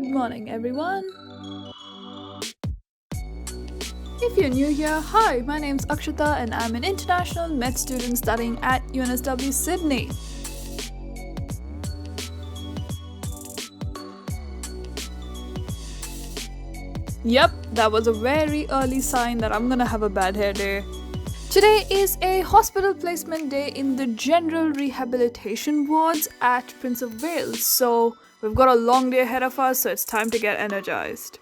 morning, everyone. If you're new here, hi, my name's Akshita and I'm an international med student studying at UNSW Sydney. Yep, that was a very early sign that I'm gonna have a bad hair day. Today is a hospital placement day in the general rehabilitation wards at Prince of Wales, so we've got a long day ahead of us, so it's time to get energized.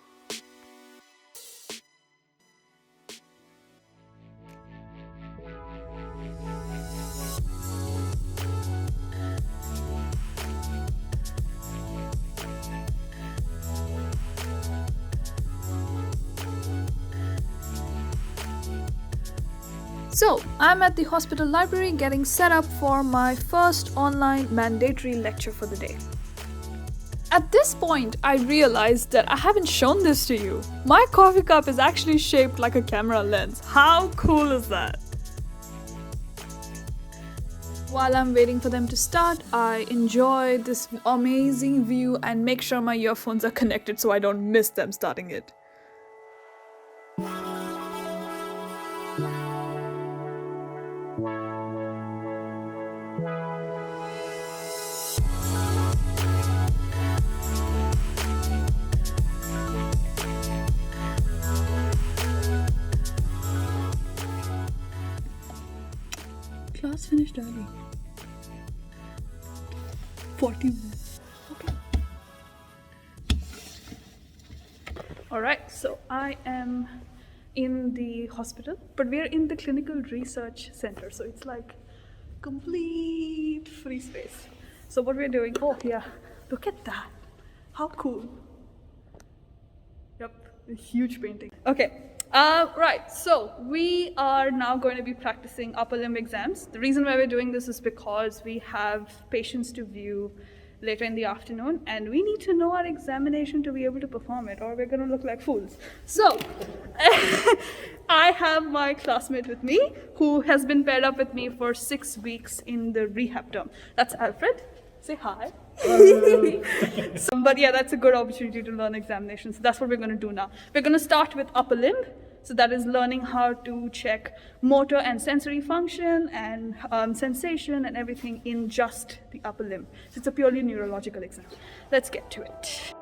So, I'm at the hospital library getting set up for my first online mandatory lecture for the day. At this point, I realized that I haven't shown this to you. My coffee cup is actually shaped like a camera lens. How cool is that? While I'm waiting for them to start, I enjoy this amazing view and make sure my earphones are connected so I don't miss them starting it. Class finished early. 40 minutes. Okay. Alright, so I am in the hospital, but we're in the Clinical Research Center, so it's like complete free space. So what we're doing, oh yeah, look at that. How cool. Yep, a huge painting. Okay. Right, so we are now going to be practicing upper limb exams. The reason why we're doing this is because we have patients to view later in the afternoon and we need to know our examination to be able to perform it or we're going to look like fools. So, I have my classmate with me who has been paired up with me for 6 weeks in the rehab term. That's Alfred. Say hi. But yeah, that's a good opportunity to learn examinations. So that's what we're going to do now. We're going to start with upper limb. So that is learning how to check motor and sensory function and sensation and everything in just the upper limb. So it's a purely neurological exam. Let's get to it.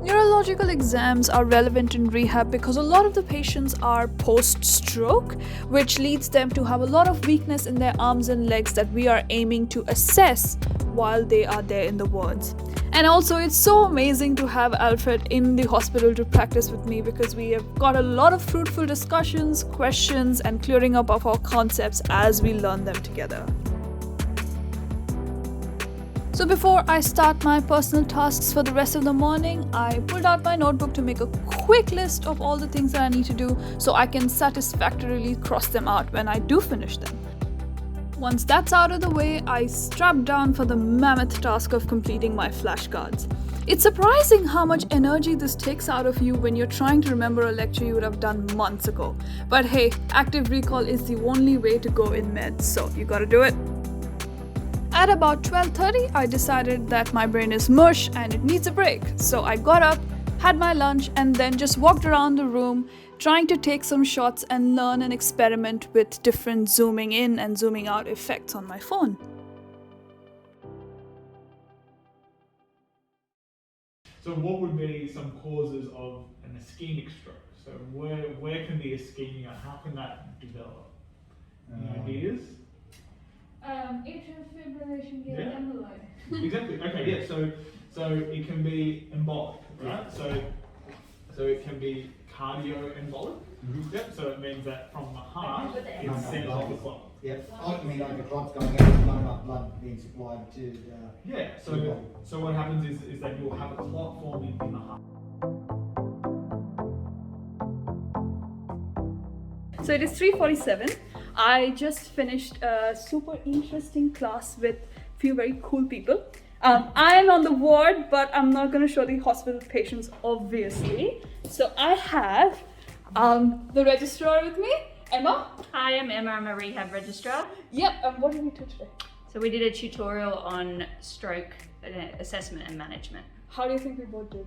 Neurological exams are relevant in rehab because a lot of the patients are post-stroke, which leads them to have a lot of weakness in their arms and legs that we are aiming to assess while they are there in the wards. And also, it's so amazing to have Alfred in the hospital to practice with me because we have got a lot of fruitful discussions, questions, and clearing up of our concepts as we learn them together. So before I start my personal tasks for the rest of the morning, I pulled out my notebook to make a quick list of all the things that I need to do so I can satisfactorily cross them out when I do finish them. Once that's out of the way, I strapped down for the mammoth task of completing my flashcards. It's surprising how much energy this takes out of you when you're trying to remember a lecture you would have done months ago. But hey, active recall is the only way to go in meds, so you gotta do it. At about 12:30, I decided that my brain is mush and it needs a break. So I got up, had my lunch, and then just walked around the room trying to take some shots and learn and experiment with different zooming in and zooming out effects on my phone. So what would be some causes of an ischemic stroke? So where can the ischemia, how can that develop? Any ideas? Atrial fibrillation gate amyloid. Exactly. Okay. Yeah. So it can be embolic, right? So it can be cardioembolic. Mm-hmm. Yep. So it means that from the heart it sends off the clot. Yep. I mean, like the clot's going out, there's not enough blood being supplied to the. Yeah. So what happens is that you'll have a clot forming in the heart. So it is 3:47. I just finished a super interesting class with a few very cool people. I am on the ward, but I'm not going to show the hospital patients, obviously. So I have the registrar with me, Emma. Hi, I'm Emma. I'm a rehab registrar. Yep. What did we do today? So we did a tutorial on stroke assessment and management. How do you think we both did?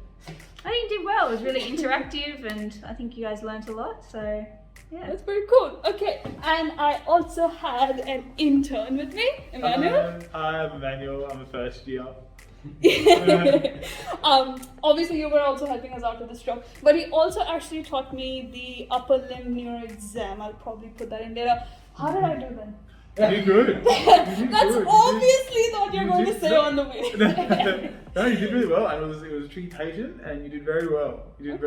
I think you did well. It was really interactive, and I think you guys learnt a lot. So, yeah. That's very cool. Okay, and I also had an intern with me, Emmanuel. I'm Emmanuel. I'm a first year. Obviously you were also helping us out with this job, but he also actually taught me the upper limb neuro exam. I'll probably put that in there. How did I do then? You did good. That's obviously what you're going to say on the way. No, you did really well, and it was a tricky patient, and you did very well. You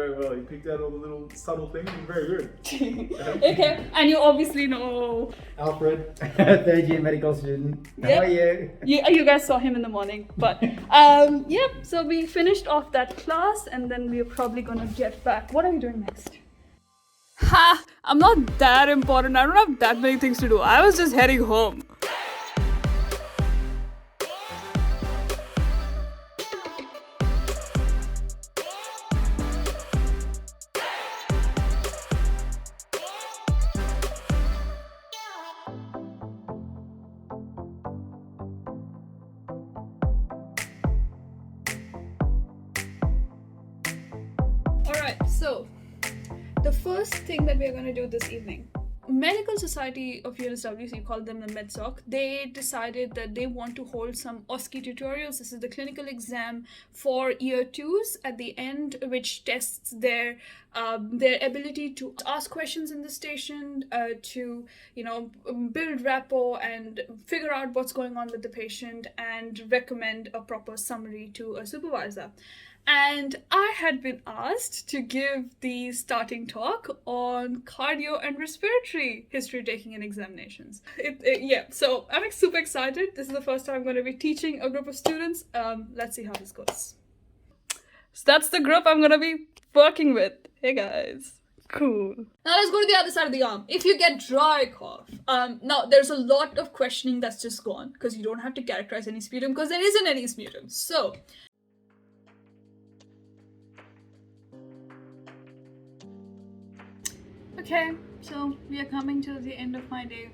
picked out all the little subtle things. You did very good. Okay, and you obviously know Alfred, third year medical student. How are you? You guys saw him in the morning, but yeah. So we finished off that class, and then we're probably gonna get back. What are we doing next? Ha! I'm not that important. I don't have that many things to do. I was just heading home. Alright, so the first thing that we're going to do this evening, Medical Society of UNSW, so you call them the MedSoc, they decided that they want to hold some OSCE tutorials. This is the clinical exam for year 2s at the end, which tests their ability to ask questions in the station, to build rapport and figure out what's going on with the patient and recommend a proper summary to a supervisor. And I had been asked to give the starting talk on cardio and respiratory history taking and examinations. Yeah, so I'm super excited. This is the first time I'm going to be teaching a group of students. Let's see how this goes. So that's the group I'm going to be working with. Hey guys. Cool. Now let's go to the other side of the arm. If you get dry cough, now there's a lot of questioning that's just gone because you don't have to characterize any sputum because there isn't any sputum. So okay, so we are coming to the end of my day.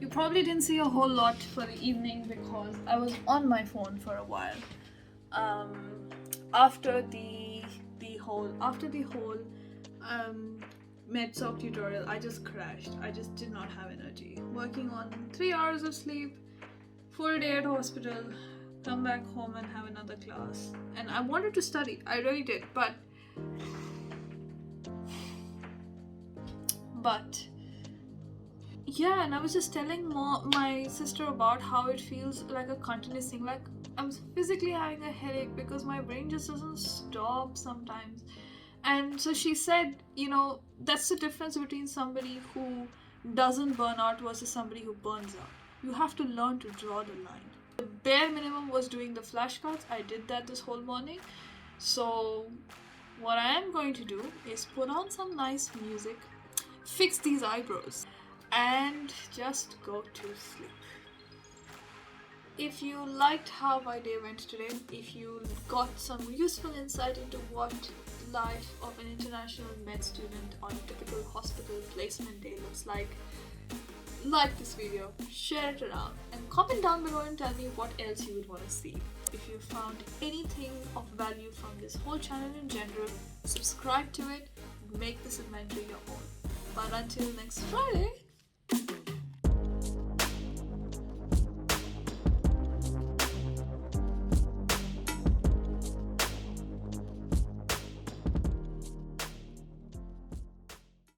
You probably didn't see a whole lot for the evening because I was on my phone for a while. After the whole MedSoc tutorial, I just crashed. I just did not have energy. Working on 3 hours of sleep, full day at hospital, come back home and have another class. And I wanted to study, I really did, but yeah, and I was just telling my sister about how it feels like a continuous thing, like I'm physically having a headache because my brain just doesn't stop sometimes. And so she said, that's the difference between somebody who doesn't burn out versus somebody who burns out. You have to learn to draw the line. The bare minimum was doing the flashcards. I did that this whole morning. So what I am going to do is put on some nice music, fix these eyebrows, and just go to sleep. If you liked how my day went today, if you got some useful insight into what life of an international med student on a typical hospital placement day looks like this video, share it around, and comment down below and tell me what else you would want to see. If you found anything of value from this whole channel in general, subscribe to it, make this inventory your own. But until next Friday,